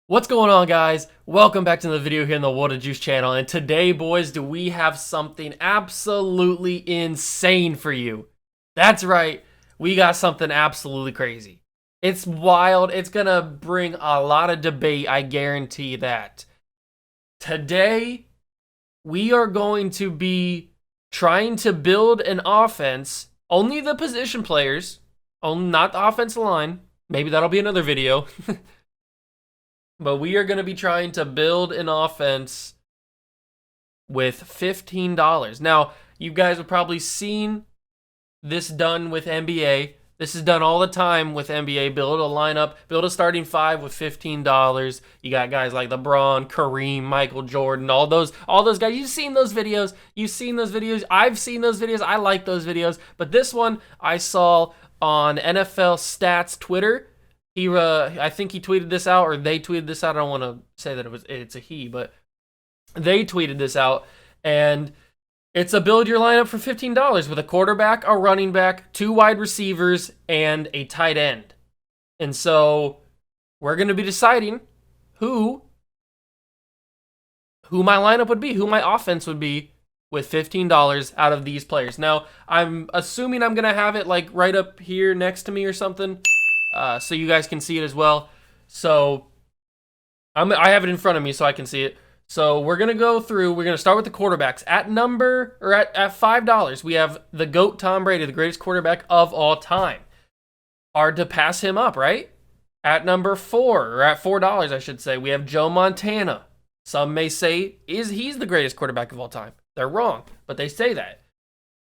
What's going on, guys? Welcome back to the video here in the Water Juice channel, and today, boys, do we have something absolutely insane for you. That's right, we got something absolutely crazy. It's wild. It's gonna bring a lot of debate, I guarantee that. Today, we are going to be trying to build an offense, only the position players, not the offensive line. Maybe that'll be another video. But we are going to be trying to build an offense with $15. Now, you guys have probably seen this done with NBA. This is done all the time with NBA. Build a lineup, build a starting five with $15. You got guys like LeBron, Kareem, Michael Jordan, all those guys. You've seen those videos. I've seen those videos. I like those videos. But this one I saw on NFL Stats Twitter. I think he tweeted this out, or they tweeted this out. I don't want to say that it's a he, but they tweeted this out, and it's a build your lineup for $15 with a quarterback, a running back, 2 wide receivers, and a tight end. And so we're going to be deciding who my lineup would be, who my offense would be with $15 out of these players. Now, I'm assuming I'm going to have it like right up here next to me or something. So you guys can see it as well. So I have it in front of me so I can see it. So we're gonna go through. We're gonna start with the quarterbacks. At $5, we have the GOAT Tom Brady, the greatest quarterback of all time. Hard to pass him up, right? At number 4, or at $4, I should say, we have Joe Montana. Some may say he's the greatest quarterback of all time. They're wrong, but they say that.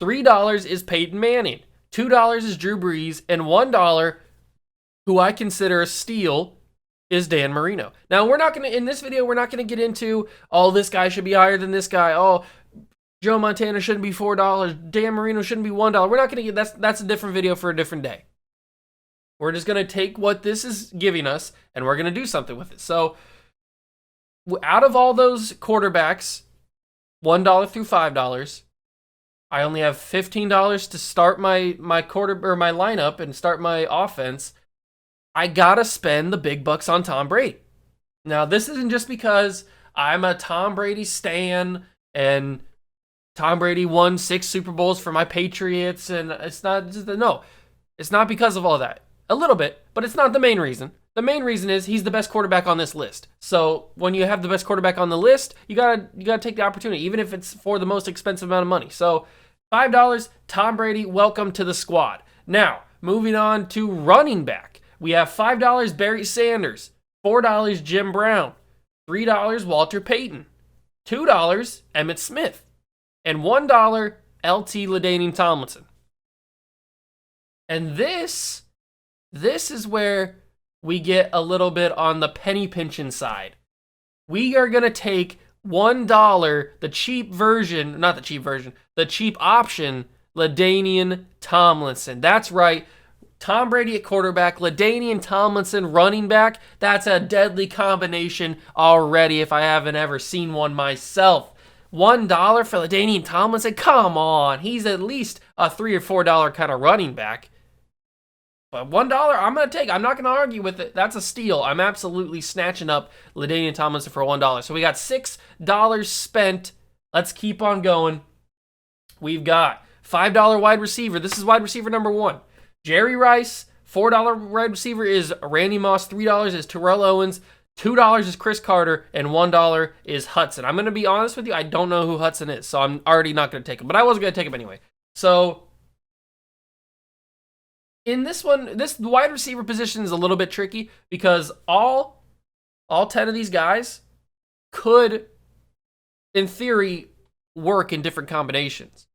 $3 is Peyton Manning. $2 is Drew Brees, and $1, who I consider a steal, is Dan Marino. Now, in this video, we're not going to get into, oh, this guy should be higher than this guy. Oh, Joe Montana shouldn't be $4. Dan Marino shouldn't be $1. We're not going to get, that's a different video for a different day. We're just going to take what this is giving us, and we're going to do something with it. So, out of all those quarterbacks, $1 through $5, I only have $15 to start my lineup and start my offense. I gotta spend the big bucks on Tom Brady. Now, this isn't just because I'm a Tom Brady stan and Tom Brady won 6 Super Bowls for my Patriots, and it's not because of all that. A little bit, but it's not the main reason. The main reason is he's the best quarterback on this list. So when you have the best quarterback on the list, you gotta take the opportunity, even if it's for the most expensive amount of money. So $5, Tom Brady, welcome to the squad. Now, moving on to running back. We have $5 Barry Sanders, $4 Jim Brown, $3 Walter Payton, $2 Emmitt Smith, and $1 LT LaDainian Tomlinson. And this is where we get a little bit on the penny pinching side. We are going to take $1, the cheap option, LaDainian Tomlinson. That's right. Tom Brady at quarterback, LaDainian Tomlinson running back. That's a deadly combination already if I haven't ever seen one myself. $1 for LaDainian Tomlinson? Come on. He's at least a $3 or $4 kind of running back. But $1, I'm going to take. I'm not going to argue with it. That's a steal. I'm absolutely snatching up LaDainian Tomlinson for $1. So we got $6 spent. Let's keep on going. We've got $5 wide receiver. This is wide receiver number 1. Jerry Rice, $4 wide receiver is Randy Moss, $3 is Terrell Owens, $2 is Chris Carter, and $1 is Hudson. I'm going to be honest with you, I don't know who Hudson is, so I'm already not going to take him, but I wasn't going to take him anyway. So, in this one, the wide receiver position is a little bit tricky because all 10 of these guys could, in theory, work in different combinations.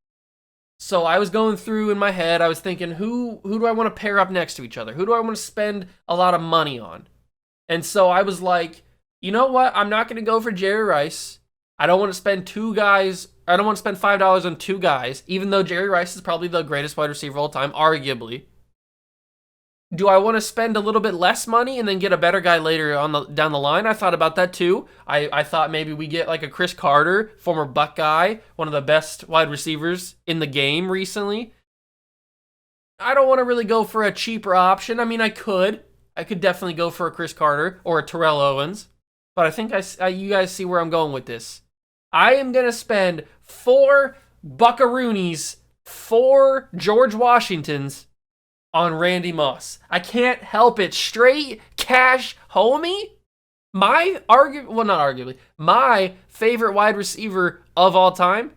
So I was going through in my head, I was thinking, who do I want to pair up next to each other? Who do I want to spend a lot of money on? And so I was like, you know what? I'm not going to go for Jerry Rice. I don't want to spend $5 on 2 guys, even though Jerry Rice is probably the greatest wide receiver of all time, arguably. Do I want to spend a little bit less money and then get a better guy later down the line? I thought about that too. I thought maybe we get like a Chris Carter, former Buckeye, one of the best wide receivers in the game recently. I don't want to really go for a cheaper option. I mean, I could definitely go for a Chris Carter or a Terrell Owens, but I think you guys see where I'm going with this. I am going to spend 4 buckaroonies, 4 George Washingtons on Randy Moss. I can't help it. Straight cash homie? My favorite wide receiver of all time,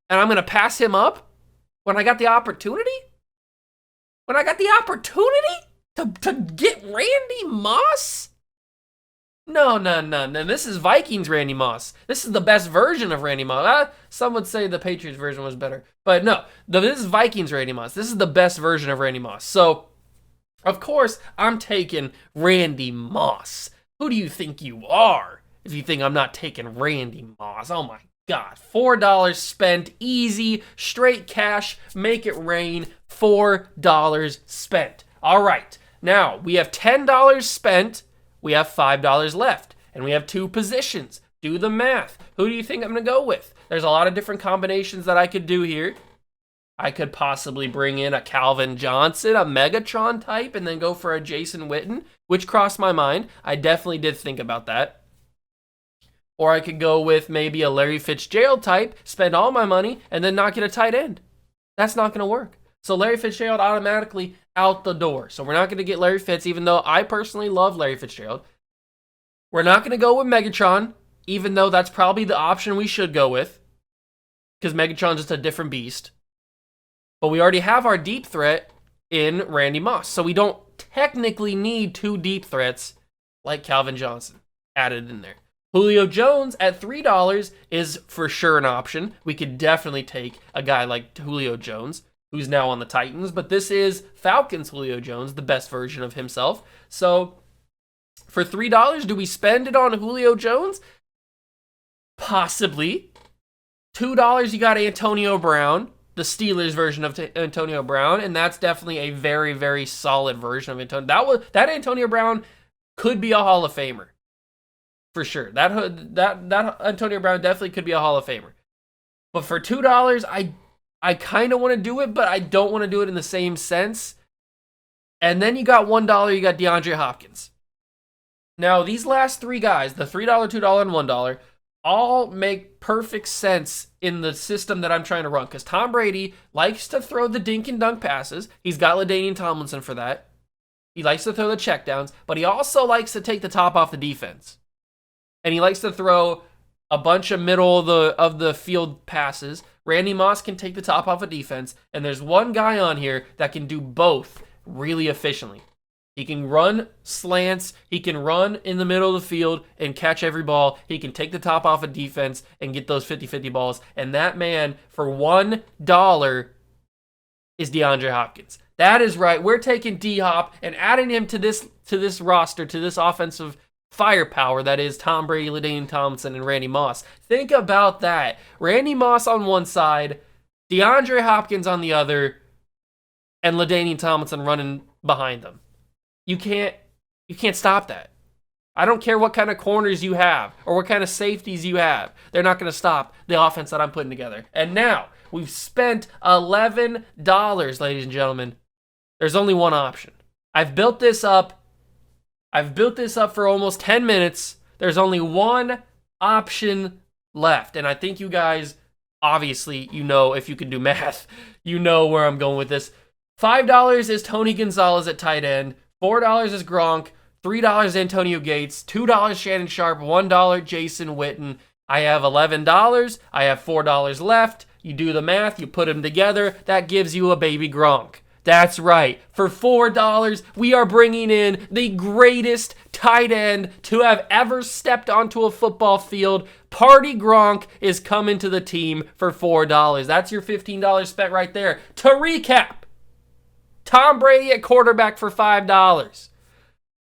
and I'm going to pass him up when I got the opportunity? When I got the opportunity to get Randy Moss? No. This is Vikings Randy Moss. This is the best version of Randy Moss. Some would say the Patriots version was better. But no, this is Vikings Randy Moss. This is the best version of Randy Moss. So, of course, I'm taking Randy Moss. Who do you think you are if you think I'm not taking Randy Moss? Oh my God. $4 spent, easy, straight cash, make it rain, $4 spent. All right, now we have $10 spent, we have $5 left, and we have 2 positions. Do the math. Who do you think I'm going to go with? There's a lot of different combinations that I could do here. I could possibly bring in a Calvin Johnson, a Megatron type, and then go for a Jason Witten, which crossed my mind. I definitely did think about that. Or I could go with maybe a Larry Fitzgerald type, spend all my money, and then not get a tight end. That's not going to work. So Larry Fitzgerald automatically out the door. So we're not going to get Larry Fitz, even though I personally love Larry Fitzgerald. We're not going to go with Megatron, even though that's probably the option we should go with, because Megatron's just a different beast. But we already have our deep threat in Randy Moss, so we don't technically need 2 deep threats like Calvin Johnson added in there. Julio Jones at $3 is for sure an option. We could definitely take a guy like Julio Jones, who's now on the Titans, but this is Falcons Julio Jones, the best version of himself. So for $3, do we spend it on Julio Jones? Possibly. $2, you got Antonio Brown, the Steelers version of Antonio Brown, and that's definitely a very, very solid version of Antonio. That Antonio Brown could be a Hall of Famer. For sure. That Antonio Brown definitely could be a Hall of Famer. But for $2, I kind of want to do it, but I don't want to do it in the same sense. And then you got $1, you got DeAndre Hopkins. Now, these last 3 guys, the $3, $2, and $1, all make perfect sense in the system that I'm trying to run. Because Tom Brady likes to throw the dink and dunk passes. He's got LaDainian Tomlinson for that. He likes to throw the checkdowns, but he also likes to take the top off the defense. And he likes to throw a bunch of middle of the field passes. Randy Moss can take the top off a defense, and there's one guy on here that can do both really efficiently. He can run slants, he can run in the middle of the field and catch every ball. He can take the top off a defense and get those 50-50 balls. And that man, for $1, is DeAndre Hopkins. That is right. We're taking D-Hop and adding him to this roster, to this offensive firepower that is Tom Brady, LaDainian Tomlinson, and Randy Moss. Think about that. Randy Moss on one side, DeAndre Hopkins on the other, and LaDainian Tomlinson running behind them. You can't stop that. I don't care what kind of corners you have or what kind of safeties you have. They're not going to stop the offense that I'm putting together. And now, we've spent $11, ladies and gentlemen. There's only one option. I've built this up for almost 10 minutes. There's only one option left. And I think you guys, obviously, if you can do math, you know where I'm going with this. $5 is Tony Gonzalez at tight end. $4 is Gronk. $3 Antonio Gates. $2 Shannon Sharp. $1 Jason Witten. I have $11. I have $4 left. You do the math. You put them together. That gives you a baby Gronk. That's right. For $4, we are bringing in the greatest tight end to have ever stepped onto a football field. Party Gronk is coming to the team for $4. That's your $15 spent right there. To recap, Tom Brady at quarterback for $5.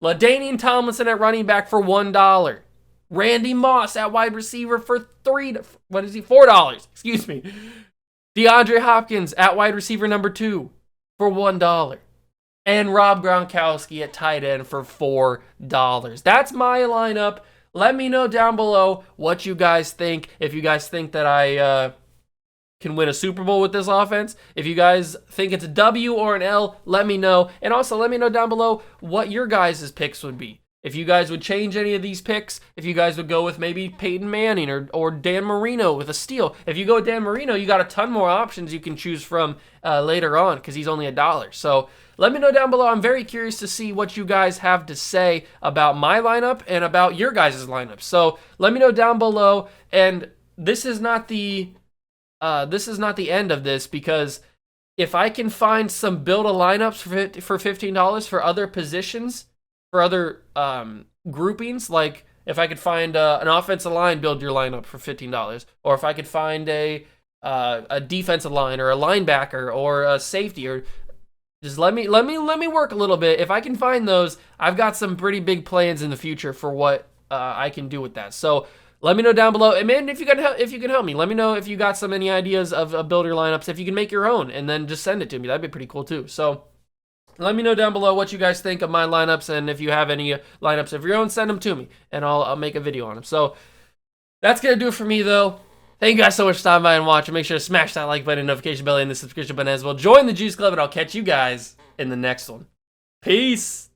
LaDainian Tomlinson at running back for $1. Randy Moss at wide receiver for $4. Excuse me. DeAndre Hopkins at wide receiver number 2. For $1. and Rob Gronkowski at tight end for $4. That's my lineup. Let me know down below what you guys think. If you guys think that I can win a Super Bowl with this offense. If you guys think it's a W or an L, let me know. And also let me know down below what your guys' picks would be. If you guys would change any of these picks, if you guys would go with maybe Peyton Manning or Dan Marino with a steal. If you go with Dan Marino, you got a ton more options you can choose from later on because he's only $1. So let me know down below. I'm very curious to see what you guys have to say about my lineup and about your guys' lineup. So let me know down below. And this is not the end of this, because if I can find some build a lineups for $15 for other positions, for other groupings, like if I could find an offensive line, build your lineup for $15, or if I could find a defensive line or a linebacker or a safety, or just let me work a little bit. If I can find those, I've got some pretty big plans in the future for what I can do with that. So let me know down below. And man, if you can help me, let me know if you got any ideas of builder lineups. If you can make your own and then just send it to me, that'd be pretty cool too. So let me know down below what you guys think of my lineups, and if you have any lineups of your own, send them to me, and I'll make a video on them. So that's gonna do it for me, though. Thank you guys so much for stopping by and watching. Make sure to smash that like button, notification bell, and the subscription button as well. Join the Juice Club, and I'll catch you guys in the next one. Peace.